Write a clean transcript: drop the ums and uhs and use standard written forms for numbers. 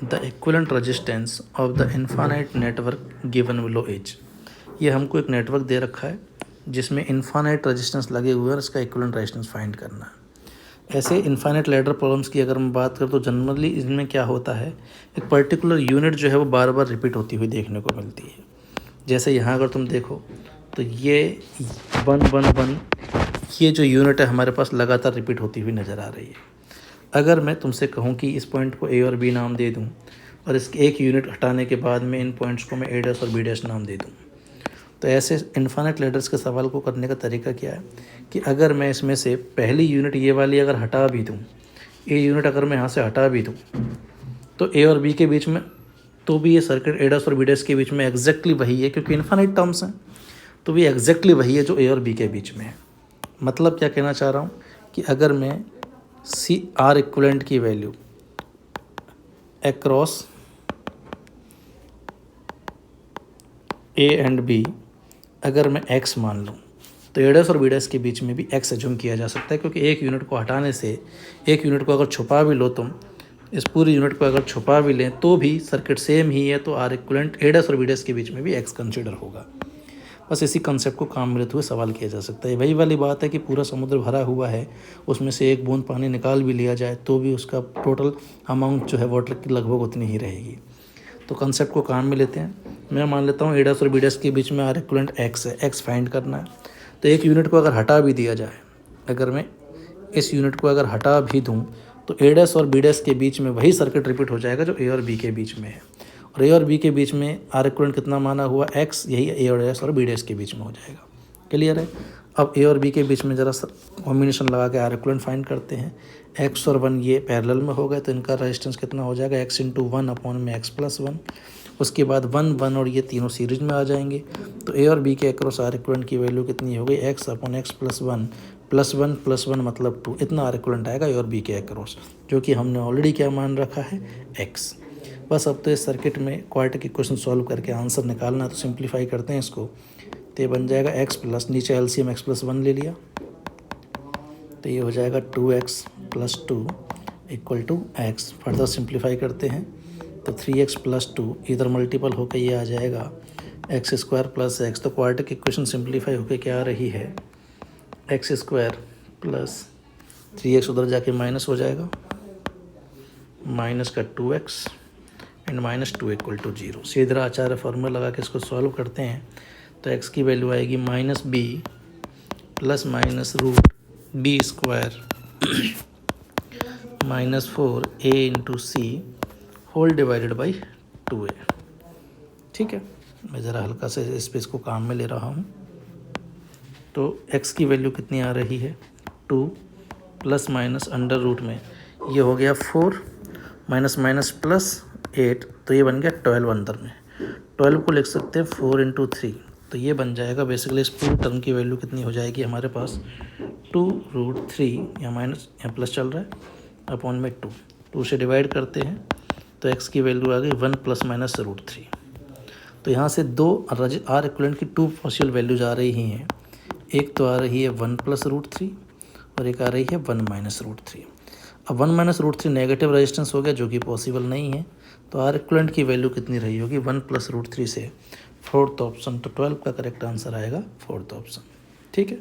The equivalent resistance of the infinite network given below is. ये हमको एक network दे रखा है जिसमें इन्फानाइट रेजिस्टेंस लगे हुए हैं और इसका इक्विवेलेंट रेजिस्टेंस फाइंड करना है। ऐसे इन्फाइनाइट लैडर प्रॉब्लम्स की अगर मैं बात करूँ तो जनरली इनमें क्या होता है, एक पर्टिकुलर यूनिट जो है वो बार बार रिपीट होती हुई देखने को मिलती है। जैसे यहाँ अगर तुम देखो तो ये 1 1 1 ये जो यूनिट है हमारे पास लगातार रिपीट होती हुई नज़र आ रही है। अगर मैं तुमसे कहूँ कि इस पॉइंट को ए और बी नाम दे दूँ और इसके एक यूनिट हटाने के बाद में इन पॉइंट्स को मैं ए डैश और बी डैश नाम दे दूँ, तो ऐसे इन्फाइनाइट लैडर्स के सवाल को करने का तरीका क्या है कि अगर मैं इसमें से पहली यूनिट ये वाली अगर हटा भी दूँ, ए यूनिट अगर मैं यहाँ से हटा भी दूँ, तो ए और बी के बीच में तो भी ये सर्किट ए डैश और बी डैश के बीच में एग्जैक्टली वही है, क्योंकि इन्फाइनाइट टर्म्स हैं तो भी एग्जैक्टली वही है जो ए और बी के बीच में है। मतलब क्या कहना चाह रहा हूँ कि अगर मैं सी आर इक्विवेलेंट की value across A and B अगर मैं x मान लूँ तो ए डैश और बी डैश के बीच में भी x एज्यूम किया जा सकता है, क्योंकि एक यूनिट को हटाने से एक यूनिट को अगर छुपा भी लो तुम, इस पूरी यूनिट को अगर छुपा भी लें तो भी सर्किट सेम ही है, तो आर इक्विवेलेंट ए डैश और बी डैश के बीच में भी x कंसिडर होगा। बस इसी कंसेप्ट को काम में लेते हुए सवाल किया जा सकता है। वही वाली बात है कि पूरा समुद्र भरा हुआ है, उसमें से एक बूंद पानी निकाल भी लिया जाए तो भी उसका टोटल अमाउंट जो है वाटर की लगभग उतनी ही रहेगी। तो कंसेप्ट को काम में लेते हैं। मैं मान लेता हूँ ए डैश और बी डैश के बीच में आर इक्विवेलेंट x है, x फाइंड करना है। तो एक यूनिट को अगर हटा भी दिया जाए, अगर मैं इस यूनिट को अगर हटा भी दूँ तो ए डैश और बी डैश के बीच में वही सर्किट रिपीट हो जाएगा जो ए और बी के बीच में है, और ए और बी के बीच में आर इक्विवेलेंट कितना माना हुआ x, यही ए और डैश और बी डैश के बीच में हो जाएगा। क्लियर है। अब ए और बी के बीच में ज़रा सा कॉम्बिनेशन लगा के आर इक्विवेलेंट फाइंड करते हैं। x और 1 ये पैरेलल में हो गए तो इनका रेजिस्टेंस कितना हो जाएगा, x × 1 अपॉन में x + 1। उसके बाद 1 1 और ये तीनों सीरीज में आ जाएंगे, तो ए और बी के अक्रॉस आर इक्विवेलेंट की वैल्यू कितनी हो गई, x अपॉन x + 1 + 1 मतलब 2। इतना आर इक्विवेलेंट आएगा ए और बी के अक्रॉस, जो कि हमने ऑलरेडी क्या मान रखा है, x। बस अब तो इस सर्किट में क्वाड्रेटिक इक्वेशन सॉल्व करके आंसर निकालना है, तो सिंप्लीफाई करते हैं इसको। तो ये बन जाएगा x प्लस, नीचे एलसीएम x + 1 ले लिया तो ये हो जाएगा 2x + 2 = x। फर्दर सिंप्लीफाई करते हैं तो 3x + 2 इधर मल्टीपल होकर ये आ जाएगा x² + x। तो क्वाड्रेटिक इक्वेशन सिंप्लीफाई होकर क्या आ रही है, x² + 3x उधर जाके माइनस हो जाएगा, माइनस का 2x एंड -2 = 0। सीधे आचार्य फॉर्मूला लगा के इसको सॉल्व करते हैं तो x की वैल्यू आएगी -b + -√b² -4a × c whole divided by 2a। ठीक है, मैं ज़रा हल्का से इस पेज को काम में ले रहा हूँ। तो x की वैल्यू कितनी आ रही है, 2 ± अंडर रूट में ये हो गया 4 -+ 8, तो ये बन गया 12 अंदर में। 12 को लिख सकते हैं 4 × 3, तो ये बन जाएगा बेसिकली इस पूरी टर्म की वैल्यू कितनी हो जाएगी हमारे पास, 2√3, यहाँ माइनस यहाँ प्लस चल रहा है, अपॉन में 2 से डिवाइड करते हैं तो x की वैल्यू आ गई 1 ± √3। तो यहाँ से दो आर इक्विवेलेंट की 2 पॉसिबल वैल्यूज आ रही हैं। एक तो आ रही है 1 + √3 और एक आ रही है 1 - √3। अब 1 - √3 नेगेटिव रेजिस्टेंस हो गया, जो कि पॉसिबल नहीं है। तो आर इक्विवेलेंट की वैल्यू कितनी रही होगी, 1 + √3 से 4th ऑप्शन। तो 12 का करेक्ट आंसर आएगा 4th ऑप्शन। ठीक है।